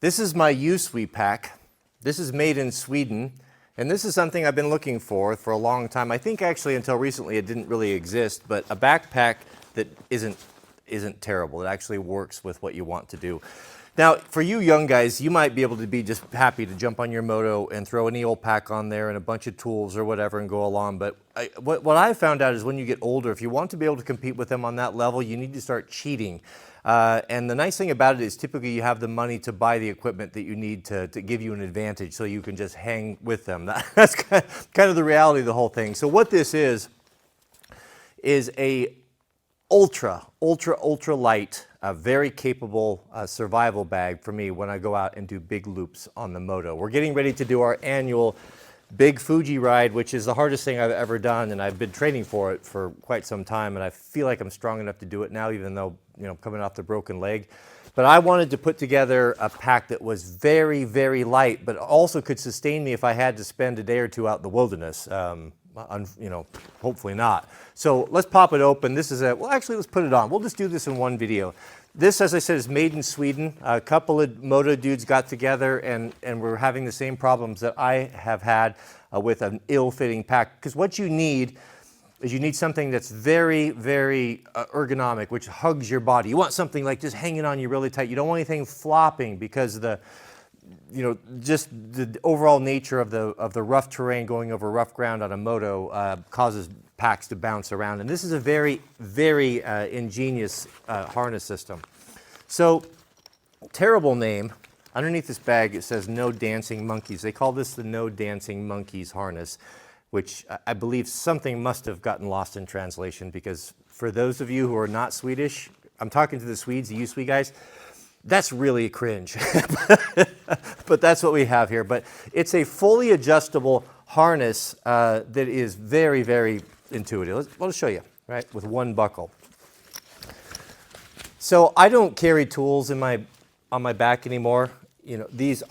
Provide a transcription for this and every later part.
This is my U-Sweep pack. This is made in Sweden, and this is something I've been looking for a long time. I think actually until recently it didn't really exist, but a backpack that isn't terrible. It actually works with what you want to do. Now, for you young guys, you might be able to be just happy to jump on your moto and throw any old pack on there and a bunch of tools or whatever and go along. But what I found out is when you get older, if you want to be able to compete with them on that level, you need to start cheating. And the nice thing about it is typically you have the money to buy the equipment that you need to give you an advantage so you can just hang with them. That's kind of the reality of the whole thing. So what this is a ultra light, very capable survival bag for me when I go out and do big loops on the moto. We're getting ready to do our annual Big Fuji ride, which is the hardest thing I've ever done, and I've been training for it for quite some time, and I feel like I'm strong enough to do it now, even though, you know, coming off the broken leg. But I wanted to put together a pack that was very, very light, but also could sustain me if I had to spend a day or two out in the wilderness. You know, hopefully not. So let's pop it open. This is well, actually, let's put it on. We'll just do this in one video. This, as I said, is made in Sweden. A couple of moto dudes got together and we're having the same problems that I have had with an ill-fitting pack. Because what you need is you need something that's very, very ergonomic, which hugs your body. You want something like just hanging on you really tight. You don't want anything flopping because just the overall nature of the rough terrain going over rough ground on a moto causes packs to bounce around. And this is a very, very ingenious harness system. So, terrible name. Underneath this bag it says "No Dancing Monkeys." They call this the "No Dancing Monkeys" harness, which I believe something must have gotten lost in translation, because for those of you who are not Swedish, I'm talking to the Swedes, the U-Sweep guys, that's really cringe. But that's what we have here. But it's a fully adjustable harness that is very, very intuitive. Let me show you, right, with one buckle. So I don't carry tools on my back anymore. You know, these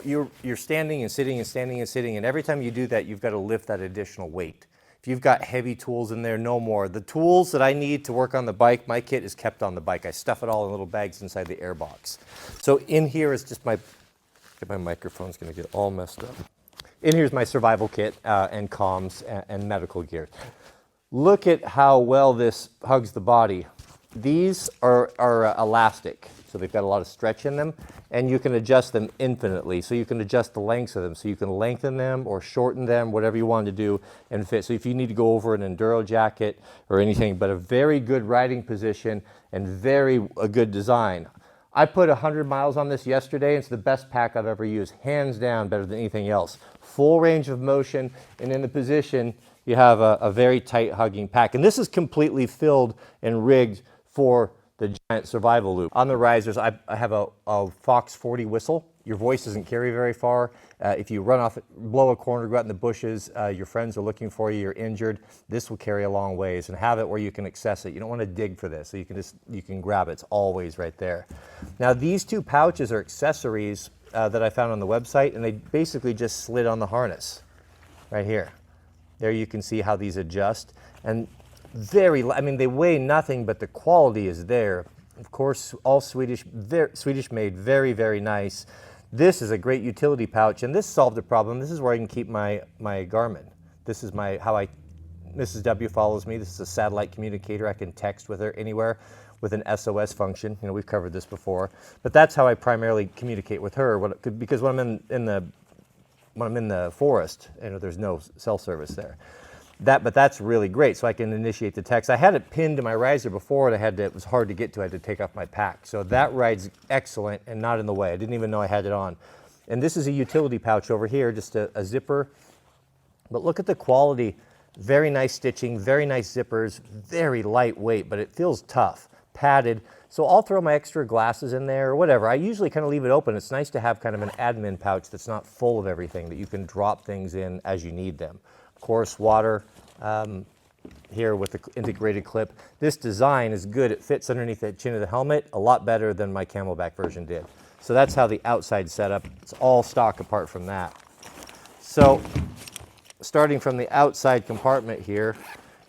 you're standing and sitting and standing and sitting, and every time you do that, you've got to lift that additional weight. If you've got heavy tools in there, no more. The tools that I need to work on the bike, my kit is kept on the bike. I stuff it all in little bags inside the airbox. So in here is just my microphone's going to get all messed up. In here's my survival kit and comms and medical gear. Look at how well this hugs the body. These are elastic, so they've got a lot of stretch in them, and you can adjust them infinitely. So you can adjust the lengths of them, so you can lengthen them or shorten them, whatever you want to do and fit. So if you need to go over an enduro jacket or anything, but a very good riding position and a good design. I put 100 miles on this yesterday. It's the best pack I've ever used, hands down, better than anything else. Full range of motion, and in the position, you have a very tight hugging pack. And this is completely filled and rigged for the giant survival loop. On the risers, I have a Fox 40 whistle. Your voice doesn't carry very far. If you run off, blow a corner, go out in the bushes, your friends are looking for you, you're injured, this will carry a long ways, and have it where you can access it. You don't want to dig for this, so you can grab it. It's always right there. Now these two pouches are accessories that I found on the website, and they basically just slid on the harness right here. There you can see how these adjust, and I mean, they weigh nothing, but the quality is there. Of course, all Swedish made, very, very nice. This is a great utility pouch, and this solved a problem. This is where I can keep my Garmin. This is Mrs. W follows me. This is a satellite communicator. I can text with her anywhere with an SOS function. You know, we've covered this before, but that's how I primarily communicate with her. Because when I'm in the forest, you know, there's no cell service there. But that's really great, so I can initiate the text. I had it pinned to my riser before, and it was hard to get to. I had to take off my pack. So that ride's excellent and not in the way. I didn't even know I had it on. And this is a utility pouch over here, just a zipper. But look at the quality. Very nice stitching, very nice zippers, very lightweight, but it feels tough, padded. So I'll throw my extra glasses in there or whatever. I usually kind of leave it open. It's nice to have kind of an admin pouch that's not full of everything, that you can drop things in as you need them. Of course, water here with the integrated clip. This design is good. It fits underneath the chin of the helmet a lot better than my Camelback version did. So that's how the outside setup. It's all stock apart from that. So starting from the outside compartment here,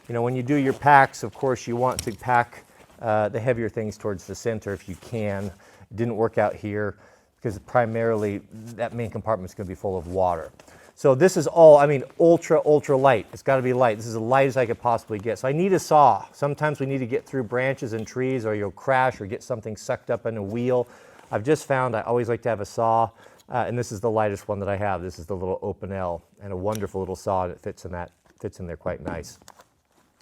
you know, when you do your packs, of course, you want to pack the heavier things towards the center if you can. It didn't work out here. because primarily that main compartment is going to be full of water. So this is all, I mean, ultra light. It's got to be light. This is as light as I could possibly get. So I need a saw. Sometimes we need to get through branches and trees, or you'll crash or get something sucked up in a wheel. I've just found I always like to have a saw, and this is the lightest one that I have. This is the little Open L, and a wonderful little saw, and it fits in there quite nice.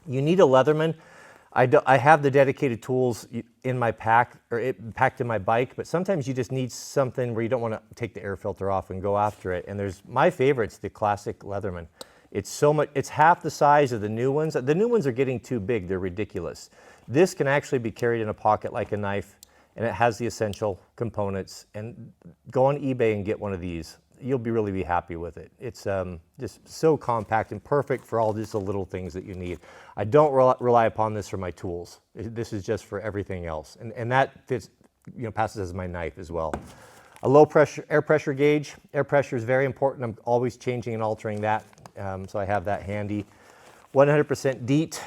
You need a Leatherman. I have the dedicated tools in my pack, or packed in my bike, but sometimes you just need something where you don't want to take the air filter off and go after it. And my favorite's the classic Leatherman. It's half the size of the new ones. The new ones are getting too big. They're ridiculous. This can actually be carried in a pocket like a knife, and it has the essential components. And go on eBay and get one of these. You'll really be happy with it. It's just so compact and perfect for all just the little things that you need. I don't rely upon this for my tools. This is just for everything else. And that fits, passes as my knife as well. A low pressure, air pressure gauge. Air pressure is very important. I'm always changing and altering that. So I have that handy. 100% DEET.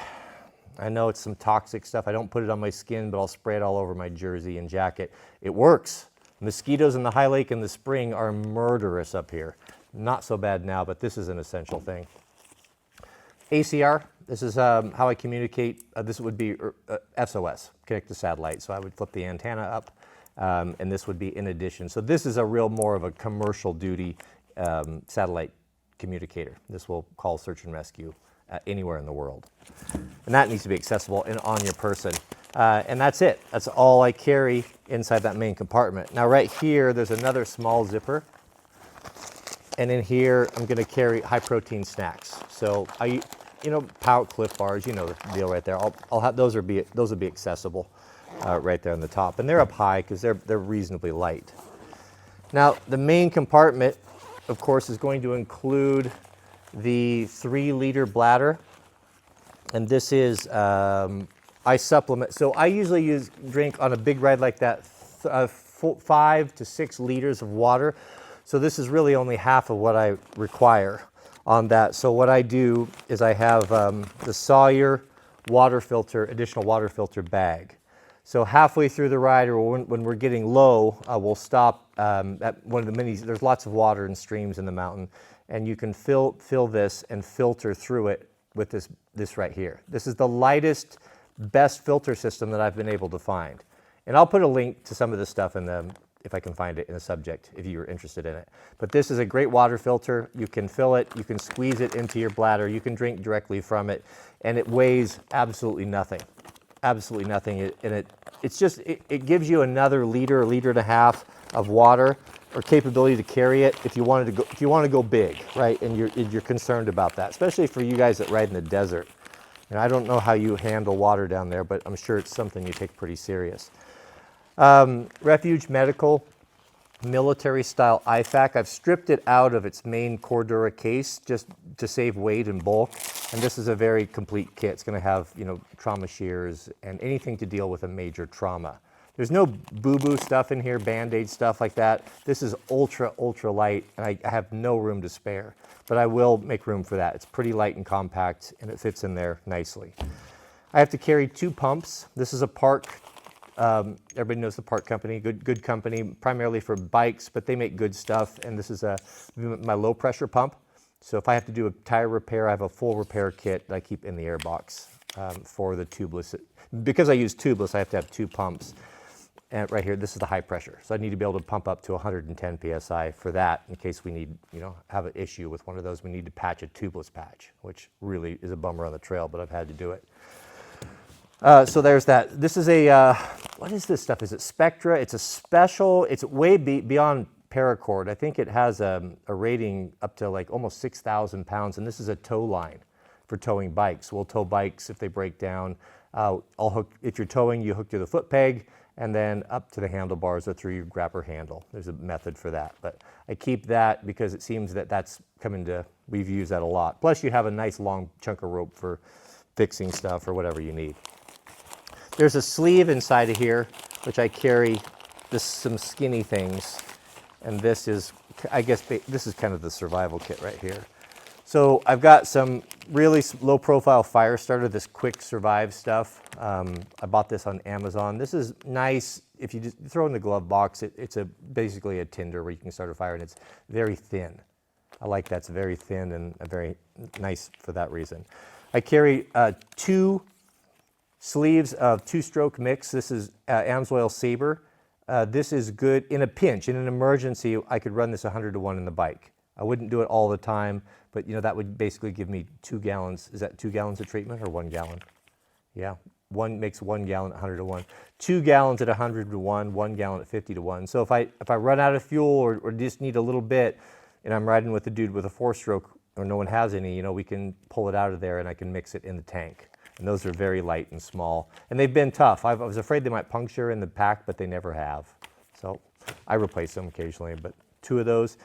I know it's some toxic stuff. I don't put it on my skin, but I'll spray it all over my jersey and jacket. It works. Mosquitoes in the high lake in the spring are murderous up here. Not so bad now, but this is an essential thing. ACR, this is how I communicate. This would be SOS, connect to satellite. So I would flip the antenna up, and this would be in addition. So this is a real more of a commercial duty satellite communicator. This will call search and rescue anywhere in the world. And that needs to be accessible and on your person. And that's it. That's all I carry inside that main compartment. Now right here, there's another small zipper. And in here, I'm going to carry high protein snacks. So Pout, Cliff Bars, you know the deal right there. I'll have those will be accessible right there on the top. And they're up high because they're reasonably light. Now the main compartment, of course, is going to include the 3-liter bladder. And this is I supplement. So I usually drink on a big ride like that 5 to 6 liters of water. So this is really only half of what I require on that. So what I do is I have the Sawyer water filter, additional water filter bag. So halfway through the ride, or when we're getting low, we'll stop at one of the minis. There's lots of water and streams in the mountain, and you can fill this and filter through it with this right here. This is the lightest, best filter system that I've been able to find. And I'll put a link to some of this stuff if I can find it in the subject, if you're interested in it. But this is a great water filter. You can fill it, you can squeeze it into your bladder, you can drink directly from it, and it weighs absolutely nothing. Absolutely nothing. It gives you another liter, a liter and a half of water, or capability to carry it if you want to go big, right? And you're concerned about that, especially for you guys that ride in the desert. I don't know how you handle water down there, but I'm sure it's something you take pretty serious. Refuge Medical military style IFAK. I've stripped it out of its main Cordura case just to save weight and bulk. And this is a very complete kit. It's going to have, trauma shears and anything to deal with a major trauma. There's no boo-boo stuff in here, Band-Aid stuff like that. This is ultra light, and I have no room to spare. But I will make room for that. It's pretty light and compact, and it fits in there nicely. I have to carry 2 pumps. This is a Park. Everybody knows the Park company, good company, primarily for bikes, but they make good stuff. And this is my low pressure pump. So if I have to do a tire repair, I have a full repair kit that I keep in the airbox for the tubeless. Because I use tubeless, I have to have 2 pumps. And right here, this is the high pressure. So I need to be able to pump up to 110 PSI for that in case we need, have an issue with one of those. We need to patch a tubeless patch, which really is a bummer on the trail, but I've had to do it. So there's that. This is what is this stuff? Is it Spectra? It's a special, it's way beyond paracord. I think it has a rating up to like almost 6,000 pounds, and this is a tow line for towing bikes. We'll tow bikes if they break down. If you're towing, you hook to the foot peg, and then up to the handlebars or through your grabber handle. There's a method for that. But I keep that because it seems that's we've used that a lot. Plus you have a nice long chunk of rope for fixing stuff or whatever you need. There's a sleeve inside of here, which I carry some skinny things. And this is, I guess, this is kind of the survival kit right here. So I've got some really low profile fire starter, this quick survive stuff. I bought this on Amazon. This is nice if you just throw in the glove box. It's basically a tinder where you can start a fire, and it's very thin. I like that. It's very thin and very nice for that reason. I carry 2 sleeves of 2-stroke mix. This is Amsoil Sabre. This is good in a pinch. In an emergency, I could run this 100 to 1 in the bike. I wouldn't do it all the time, but that would basically give me 2 gallons. Is that 2 gallons of treatment or 1 gallon? Yeah, one makes 1 gallon at 100 to 1. 2 gallons at 100 to 1, 1 gallon at 50 to 1. So if I run out of fuel or just need a little bit, and I'm riding with a dude with a 4-stroke or no one has any, we can pull it out of there and I can mix it in the tank. And those are very light and small. And they've been tough. I was afraid they might puncture in the pack, but they never have. So I replace them occasionally, but 2 of those.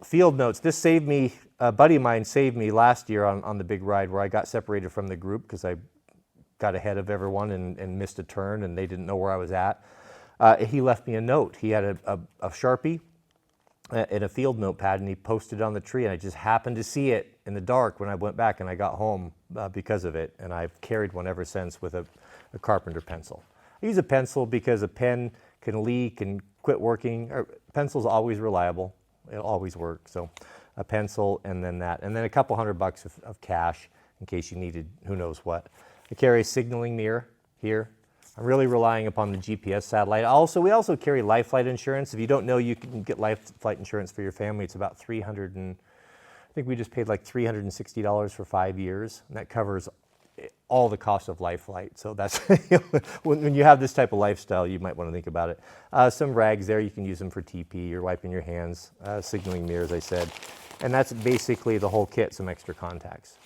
Field notes. This saved me, a buddy of mine saved me last year on the big ride where I got separated from the group because I got ahead of everyone and missed a turn and they didn't know where I was at. He left me a note. He had a Sharpie and a field notepad, and he posted it on the tree, and I just happened to see it in the dark when I went back and I got home because of it, and I've carried one ever since with a carpenter pencil. I use a pencil because a pen can leak and quit working. Pencil's always reliable. It'll always work. So a pencil and then that. And then a couple $100 of cash in case you needed who knows what. I carry a signaling mirror here. I'm really relying upon the GPS satellite. We also carry life flight insurance. If you don't know, you can get life flight insurance for your family. It's about I think we just paid like $360 for 5 years. And that covers all the cost of life flight. So that's, when you have this type of lifestyle, you might want to think about it. Some rags there, you can use them for TP. You're wiping your hands, signaling mirror, as I said. And that's basically the whole kit, some extra contacts.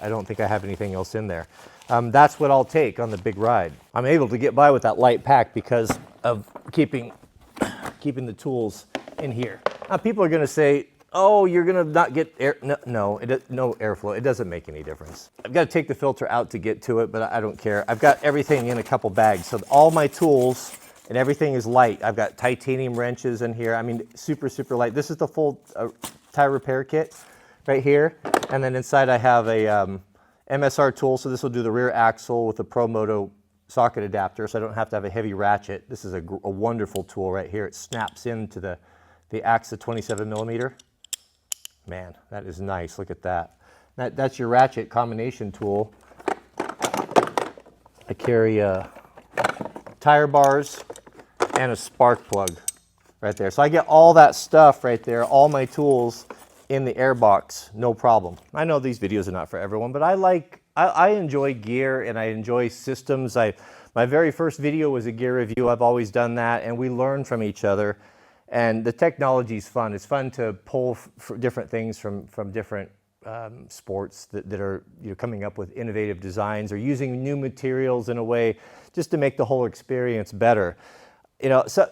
I don't think I have anything else in there. That's what I'll take on the big ride. I'm able to get by with that light pack because of keeping the tools in here. Now people are going to say, oh, you're going to not get air. No airflow. It doesn't make any difference. I've got to take the filter out to get to it, but I don't care. I've got everything in a couple bags. So all my tools and everything is light. I've got titanium wrenches in here. I mean, super, super light. This is the full tire repair kit right here. And then inside I have a MSR tool. So this will do the rear axle with a ProMoto socket adapter. So I don't have to have a heavy ratchet. This is a wonderful tool right here. It snaps into the AXA 27 millimeter. Man, that is nice. Look at that. That's your ratchet combination tool. I carry tire bars and a spark plug right there. So I get all that stuff right there, all my tools in the air box, no problem. I know these videos are not for everyone, but I enjoy gear and I enjoy systems. My very first video was a gear review. I've always done that, and we learn from each other. And the technology is fun. It's fun to pull different things from different sports that are coming up with innovative designs or using new materials in a way just to make the whole experience better. So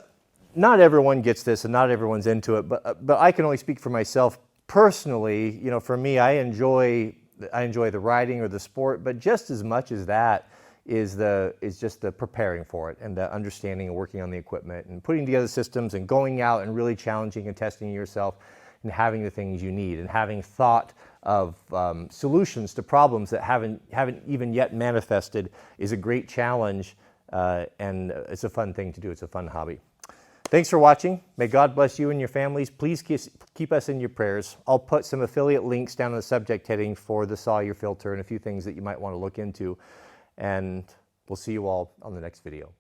not everyone gets this and not everyone's into it, but I can only speak for myself personally. For me, I enjoy the riding or the sport, but just as much as that is just the preparing for it and the understanding and working on the equipment and putting together systems and going out and really challenging and testing yourself and having the things you need and having thought of solutions to problems that haven't even yet manifested is a great challenge, and it's a fun thing to do. It's a fun hobby. Thanks for watching. May God bless you and your families. Please keep us in your prayers. I'll put some affiliate links down in the subject heading for the Sawyer filter and a few things that you might want to look into. And we'll see you all on the next video.